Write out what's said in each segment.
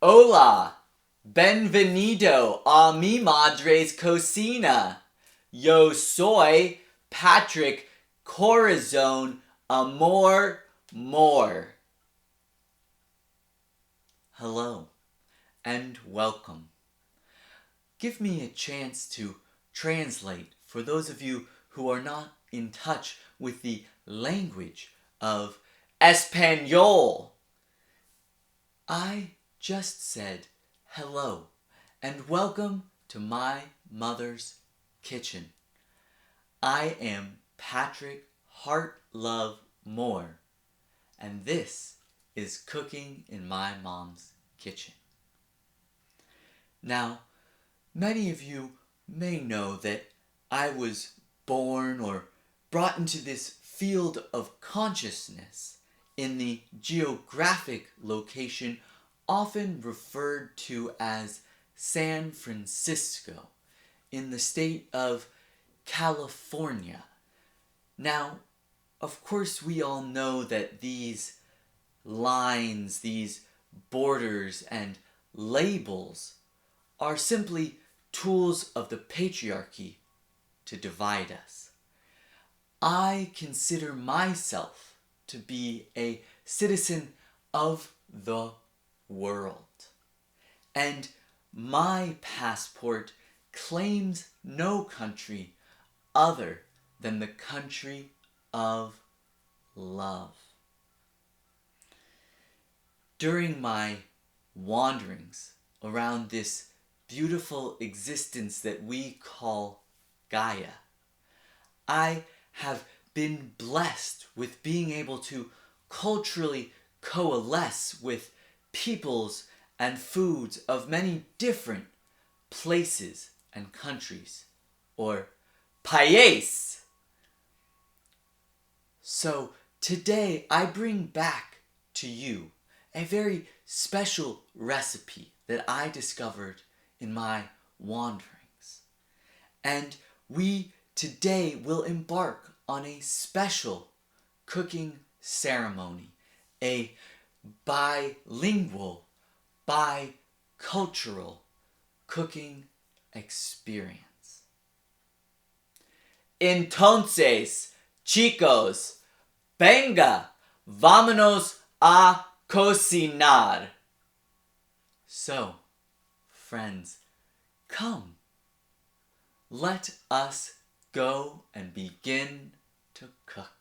Hola, benvenido a mi madre's cocina. Yo soy Patrick Corazon Amor More. Hello and welcome. Give me a chance to translate for those of you who are not in touch with the language of Espanol. I just said hello and welcome to my mother's kitchen. I am Patrick Heart Love Moore, and this is Cooking in My Mom's Kitchen. Now, many of you may know that I was born or brought into this field of consciousness in the geographic location often referred to as San Francisco in the state of California. Now, of course, we all know that these lines, these borders and labels are simply tools of the patriarchy to divide us. I consider myself to be a citizen of the world, and my passport claims no country other than the country of love. During my wanderings around this beautiful existence that we call Gaia, I have been blessed with being able to culturally coalesce with peoples and foods of many different places and countries, or país. So today I bring back to you a very special recipe that I discovered in my wanderings. And we today will embark on a special cooking ceremony, a bilingual, bicultural cooking experience. Entonces, chicos, venga, vámonos a cocinar. So, friends, come. Let us go and begin to cook.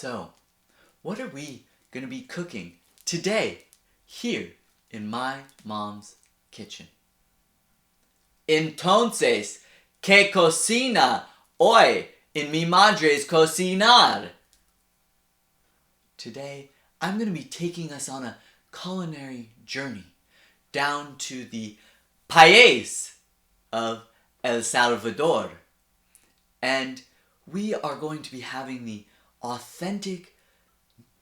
So, what are we going to be cooking today here in my mom's kitchen? Entonces, ¿qué cocina hoy en mi madre's cocinar? Today, I'm going to be taking us on a culinary journey down to the país of El Salvador. And we are going to be having the authentic,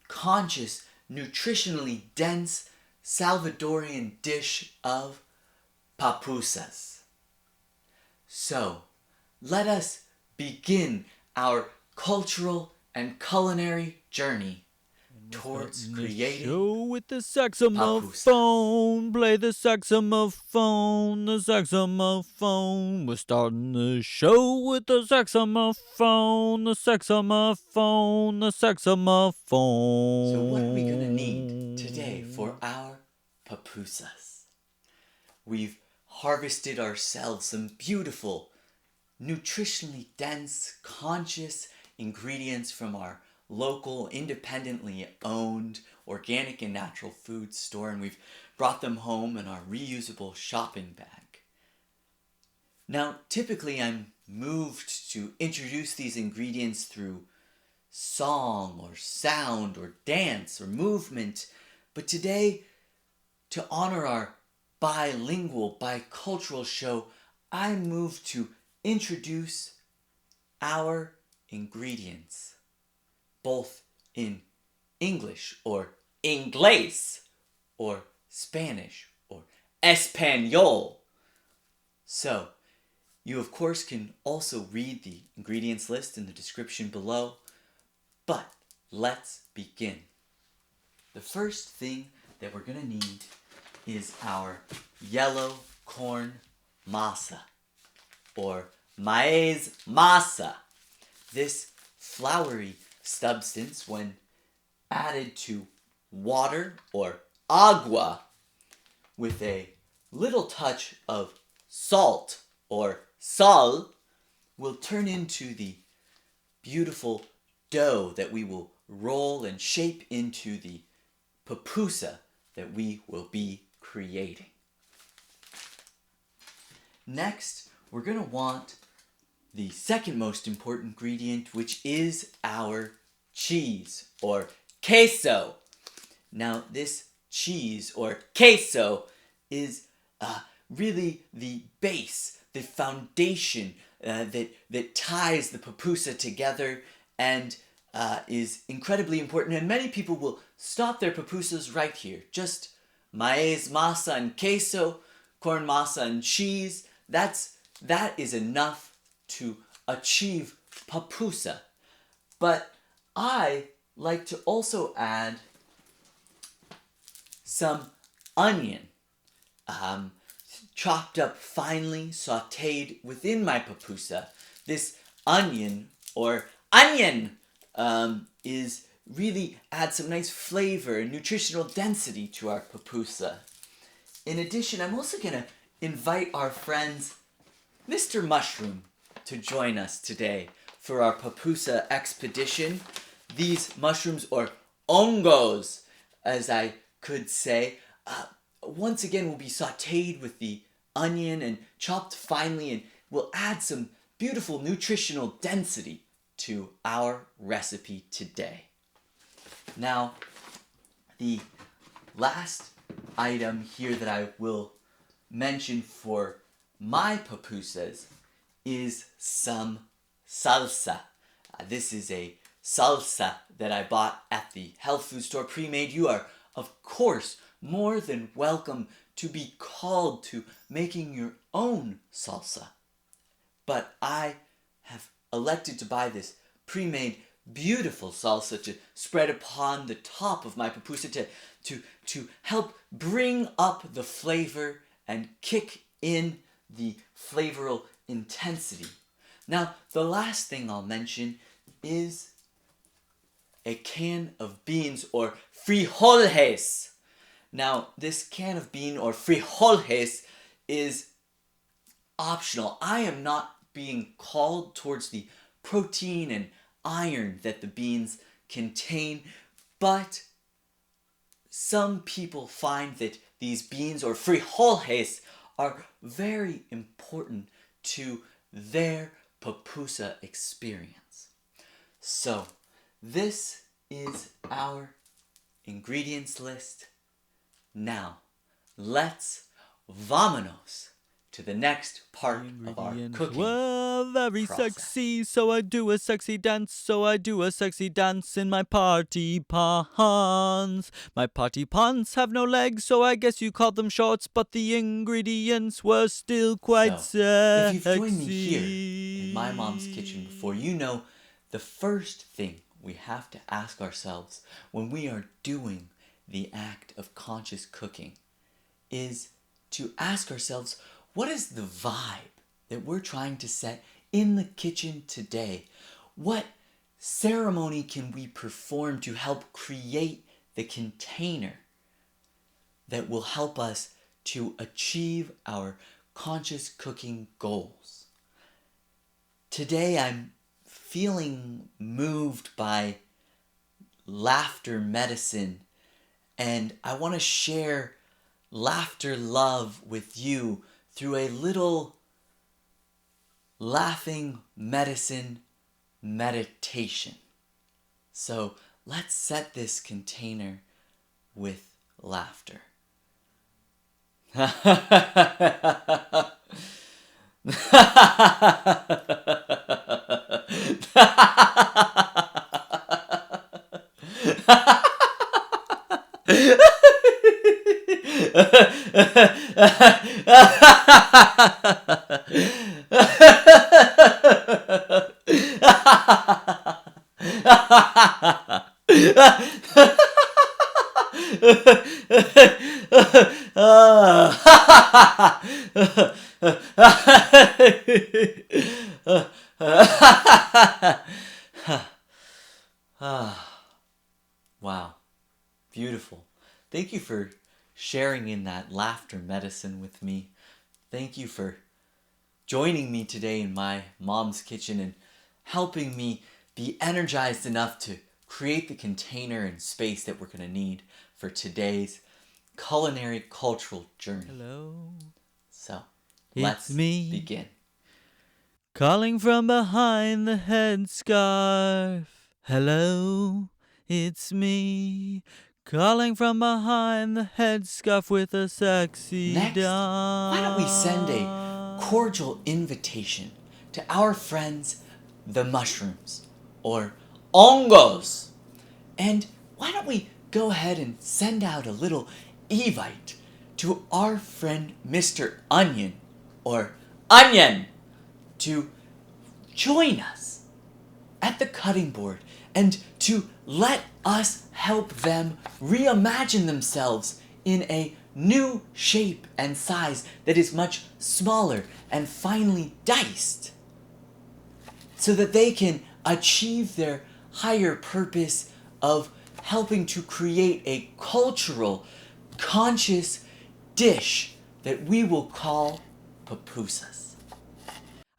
conscious, nutritionally dense Salvadorian dish of pupusas. So, let us begin our cultural and culinary journey towards creating show with the saxophone. Play the saxophone, the saxophone. We're starting the show with the saxophone, the saxophone, the saxophone. So what are we going to need today for our pupusas? We've harvested ourselves some beautiful nutritionally dense, conscious ingredients from our local, independently owned, organic and natural food store, and we've brought them home in our reusable shopping bag. Now, typically I'm moved to introduce these ingredients through song or sound or dance or movement, but today, to honor our bilingual, bicultural show, I'm moved to introduce our ingredients, both in English or inglés or Spanish or Espanol. So, you of course can also read the ingredients list in the description below, but let's begin. The first thing that we're going to need is our yellow corn masa, or maíz masa. This floury substance, when added to water or agua with a little touch of salt or sal, will turn into the beautiful dough that we will roll and shape into the pupusa that we will be creating. Next, we're going to want the second most important ingredient, which is our cheese, or queso. Now, this cheese, or queso, is really the base, the foundation that ties the pupusa together and is incredibly important. And many people will stop their pupusas right here. Just maíz masa and queso, corn masa and cheese. That is enough to achieve pupusa. But I like to also add some onion, chopped up finely, sautéed within my pupusa. This onion, or onion, is really adds some nice flavor and nutritional density to our pupusa. In addition, I'm also going to invite our friends Mr. Mushroom to join us today for our pupusa expedition. These mushrooms, or Hongos, as I could say, once again will be sautéed with the onion and chopped finely, and will add some beautiful nutritional density to our recipe today. Now, the last item here that I will mention for my pupusas is some salsa. This is a salsa that I bought at the health food store pre-made. You are, of course, more than welcome to be called to making your own salsa. But I have elected to buy this pre-made beautiful salsa to spread upon the top of my pupusa to help bring up the flavor and kick in the flavoral intensity. Now, the last thing I'll mention is a can of beans, or frijoles. Now, this can of bean, or frijoles, is optional. I am not being called towards the protein and iron that the beans contain, but some people find that these beans, or frijoles, are very important to their pupusa experience. So, this is our ingredients list. Now, let's vámonos to the next part of our cooking were very process. sexy, so I do a sexy dance, in my party pants. My party pants have no legs, so I guess you called them shorts, but the ingredients were still quite So, sexy. if you've joined me here in my mom's kitchen before, you know the first thing we have to ask ourselves when we are doing the act of conscious cooking is to ask ourselves, what is the vibe that we're trying to set in the kitchen today? What ceremony can we perform to help create the container that will help us to achieve our conscious cooking goals? Today I'm feeling moved by laughter medicine, and I want to share laughter love with you through a little laughing medicine meditation. So let's set this container with laughter. Wow, beautiful. Thank you for sharing in that laughter medicine with me. Thank you for joining me today in my mom's kitchen and helping me be energized enough to create the container and space that we're going to need for today's culinary cultural journey. Hello. So, It's let's me. begin. Calling from behind the headscarf. Hello, it's me. Calling from behind the headscarf with a sexy Next, dance. why don't we send a cordial invitation to our friends, the mushrooms, or Hongos? And why don't we go ahead and send out a little evite to our friend Mr. Onion, or Onion, to join us at the cutting board and to let us help them reimagine themselves in a new shape and size that is much smaller and finely diced, so that they can achieve their higher purpose of helping to create a cultural, conscious dish that we will call pupusas.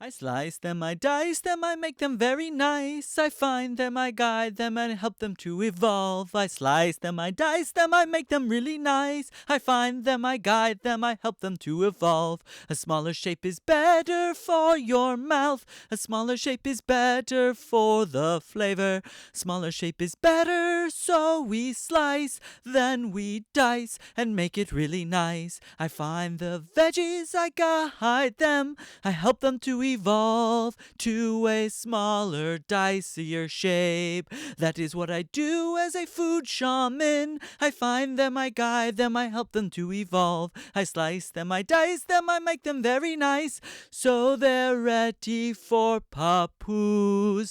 I slice them, I dice them, I make them very nice. I find them, I guide them, and help them to evolve. I slice them, I dice them, I make them really nice. I find them, I guide them, I help them to evolve. A smaller shape is better for your mouth. A smaller shape is better for the flavor. Smaller shape is better, so we slice, then we dice, and make it really nice. I find the veggies, I guide them, I help them to evolve to a smaller, dicier shape. That is what I do as a food shaman. I find them, I guide them, I help them to evolve. I slice them, I dice them, I make them very nice, so they're ready for papusa.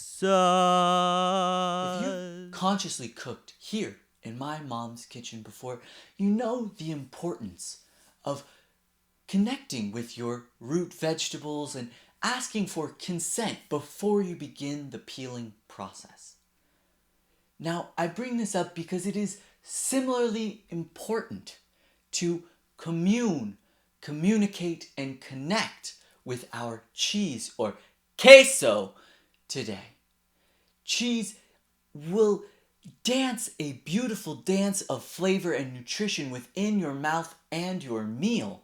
If you consciously cooked here in my mom's kitchen before, you know the importance of connecting with your root vegetables and asking for consent before you begin the peeling process. Now, I bring this up because it is similarly important to communicate, and connect with our cheese, or queso, today. Cheese will dance a beautiful dance of flavor and nutrition within your mouth and your meal.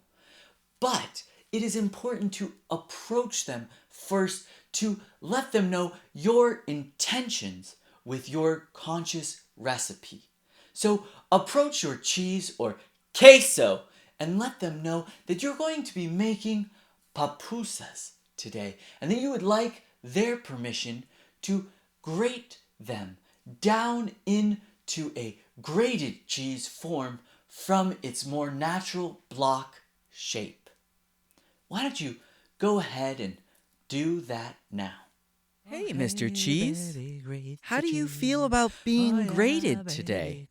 But it is important to approach them first, to let them know your intentions with your conscious recipe. So approach your cheese, or queso, and let them know that you're going to be making pupusas today, and that you would like their permission to grate them down into a grated cheese form from its more natural block shape. Why don't you go ahead and do that now? Hey, Mr. Cheese. How do you feel about being grated today?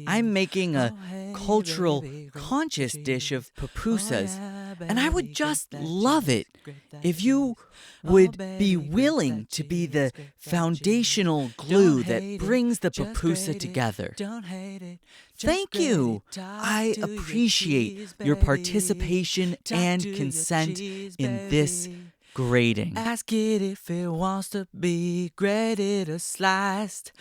I'm making a cultural, conscious dish of pupusas, and I would just love it if you would be willing to be the foundational glue that brings the pupusa together. Thank you. I appreciate your participation and consent in this grating. Ask it if it wants to be grated or sliced.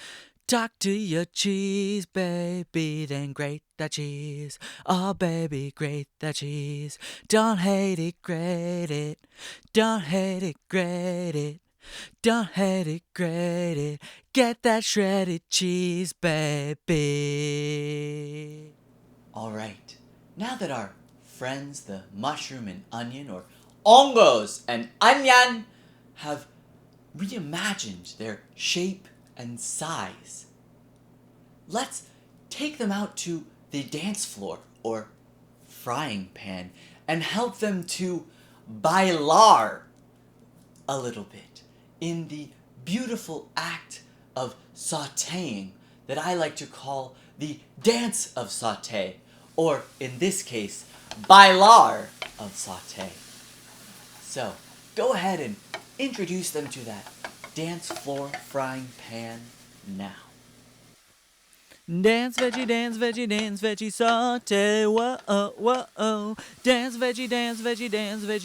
Talk to your cheese, baby, then grate that cheese. Oh, baby, grate that cheese. Don't hate it, grate it. Don't hate it, grate it. Don't hate it, grate it. Get that shredded cheese, baby. All right, now that our friends, the mushroom and onion, or Hongos and onion, have reimagined their shape and size, let's take them out to the dance floor or frying pan and help them to bailar a little bit in the beautiful act of sautéing that I like to call the dance of sauté, or in this case, bailar of sauté. So, go ahead and introduce them to that dance floor frying pan now. Dance veggie, dance veggie, dance veggie, saute, whoa, whoa. Dance veggie,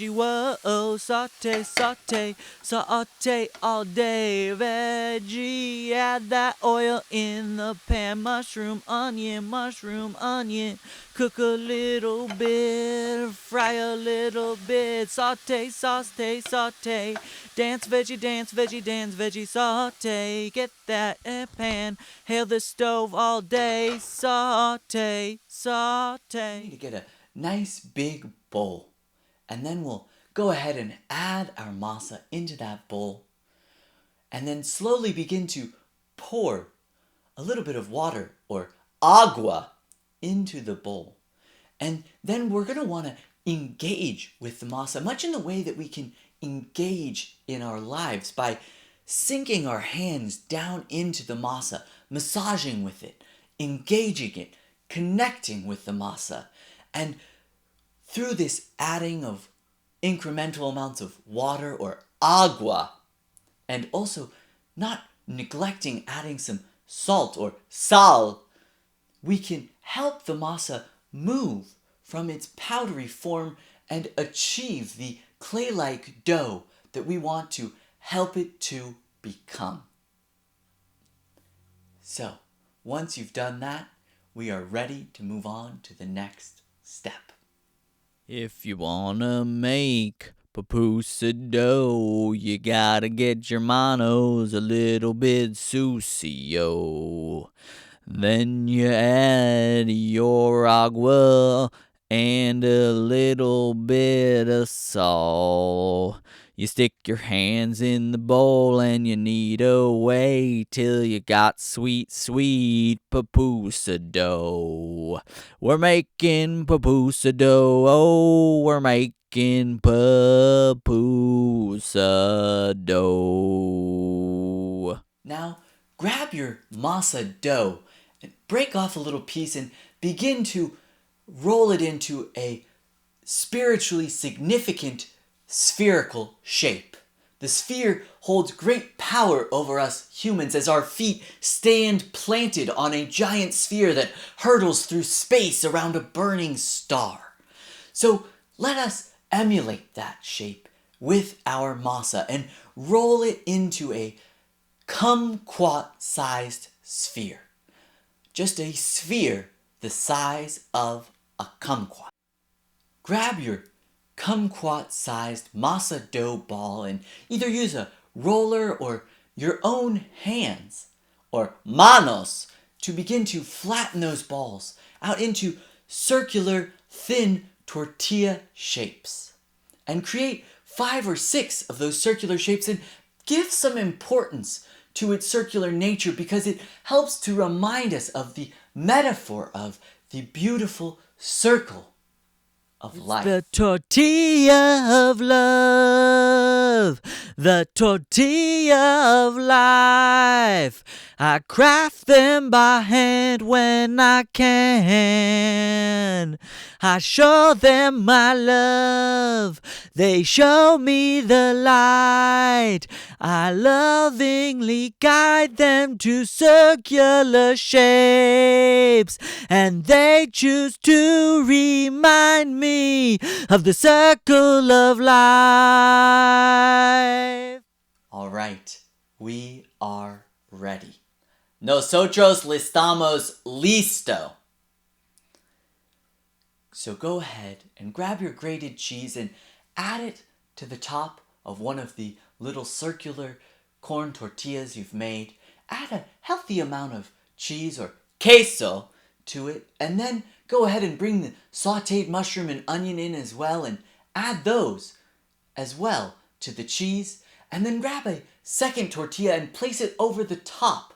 whoa, saute, saute, saute all day. Veggie, add that oil in the pan. Mushroom, onion, cook a little bit, fry a little bit. Saute, saute, saute. Dance veggie, dance veggie, saute. Get that pan, hail the stove all day. Saute, saute. We need to get a nice big bowl, and then we'll go ahead and add our masa into that bowl, and then slowly begin to pour a little bit of water, or agua, into the bowl. And then we're going to want to engage with the masa, much in the way that we can engage in our lives by sinking our hands down into the masa, massaging with it, engaging it, connecting with the masa. And through this adding of incremental amounts of water or agua, and also not neglecting adding some salt or sal, we can help the masa move from its powdery form and achieve the clay-like dough that we want to help it to become. So, once you've done that, we are ready to move on to the next step. If you wanna make pupusa dough, you gotta get your manos a little bit sucio. Then you add your agua and a little bit of salt. You stick your hands in the bowl and you knead away till you got sweet, sweet pupusa dough. We're making pupusa dough, oh, we're making pupusa dough. Now, grab your masa dough and break off a little piece and begin to roll it into a spiritually significant spherical shape. The sphere holds great power over us humans as our feet stand planted on a giant sphere that hurtles through space around a burning star. So let us emulate that shape with our masa and roll it into a kumquat-sized sphere. Just a sphere the size of a kumquat. Grab your kumquat-sized masa dough ball and either use a roller or your own hands, or manos, to begin to flatten those balls out into circular, thin tortilla shapes. And create 5 or 6 of those circular shapes and give some importance to its circular nature because it helps to remind us of the metaphor of the beautiful circle of life. The tortilla of love, the tortilla of life. I craft them by hand when I can. I show them my love, they show me the light. I lovingly guide them to circular shapes, and they choose to remind me of the circle of life. All right, we are ready. Nosotros estamos listo. So go ahead and grab your grated cheese and add it to the top of one of the little circular corn tortillas you've made. Add a healthy amount of cheese or queso to it, and then go ahead and bring the sauteed mushroom and onion in as well, and add those as well to the cheese, and then grab a second tortilla and place it over the top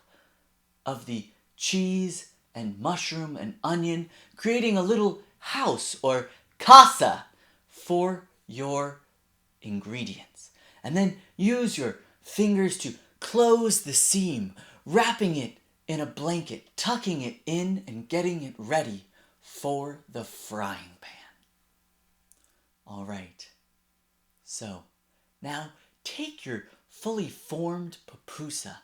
of the cheese and mushroom and onion, creating a little house or casa for your ingredients. And then use your fingers to close the seam, wrapping it in a blanket, tucking it in and getting it ready for the frying pan. All right. So now take your fully formed pupusa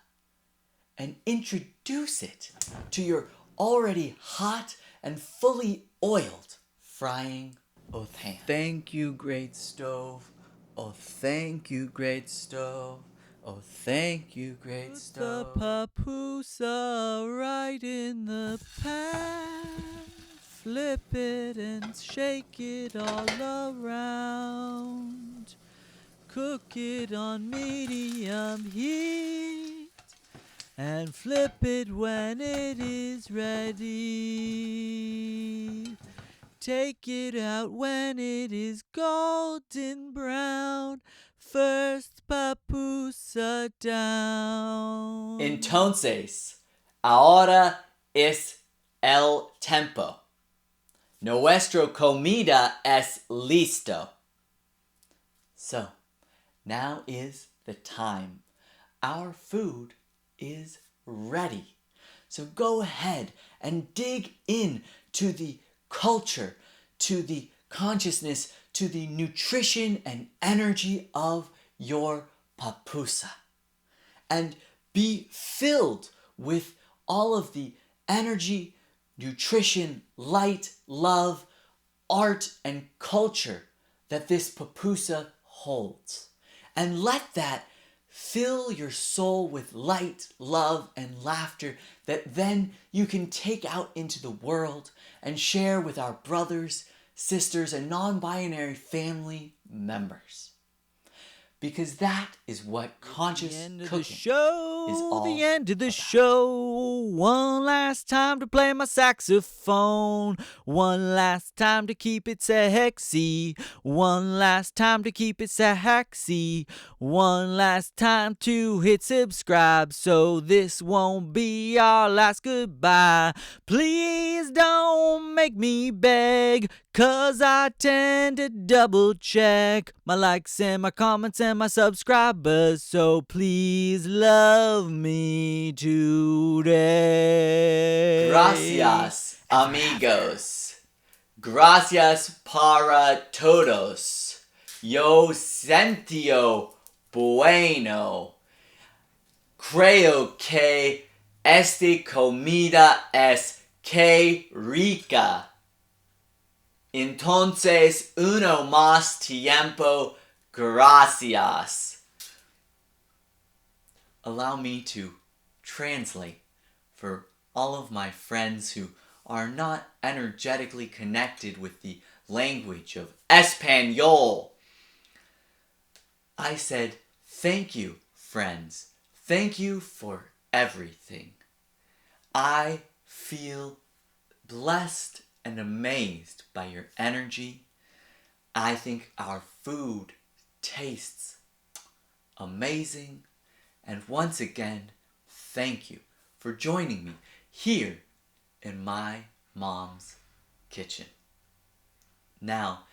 and introduce it to your already hot and fully oiled frying pan. Thank you, great stove. Oh, thank you, great stove. Oh, thank you, great stove. Put the pupusa right in the pan. Flip it and shake it all around. Cook it on medium heat and flip it when it is ready. Take it out when it is golden brown. First pupusa down. Entonces, ahora es el tiempo. Nuestro comida es listo. So, now is the time. Our food is ready. So go ahead and dig in to the culture, to the consciousness, to the nutrition and energy of your pupusa. And be filled with all of the energy, nutrition, light, love, art, and culture that this pupusa holds. And let that fill your soul with light, love, and laughter that then you can take out into the world and share with our brothers, sisters, and non-binary family members. Because that is what conscious cooking is all The end of the show. One last time to play my saxophone. One last time to keep it sexy. One last time to keep it sexy. One last time to hit subscribe so this won't be our last goodbye. Please don't make me beg, 'cause I tend to double check my likes and my comments and my subscribers, so please love me today. Gracias, amigos. Gracias para todos. Yo sentio bueno. Creo que esta comida es que rica. Entonces, uno más tiempo, gracias. Allow me to translate for all of my friends who are not energetically connected with the language of Espanol. I said, thank you, friends. Thank you for everything. I feel blessed and amazed by your energy. I think our food tastes amazing. And once again, thank you for joining me here in my mom's kitchen. Now,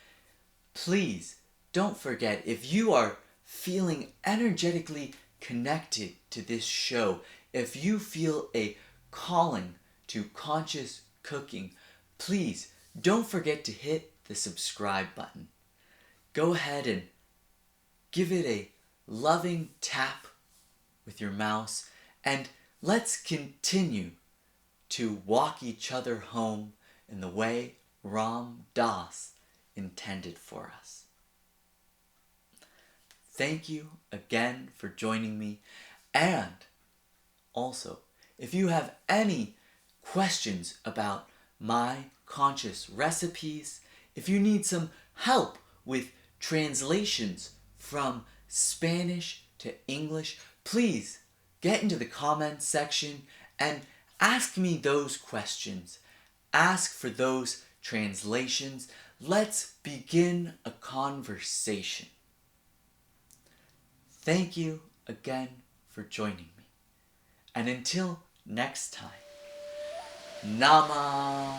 please don't forget, if you are feeling energetically connected to this show, if you feel a calling to conscious cooking, please don't forget to hit the subscribe button. Go ahead and give it a loving tap with your mouse, and let's continue to walk each other home in the way Ram Dass intended for us. Thank you again for joining me, and also, if you have any questions about my conscious recipes, if you need some help with translations from Spanish to English, please get into the comments section and ask me those questions. Ask for those translations. Let's begin a conversation. Thank you again for joining me. And until next time, Namaste.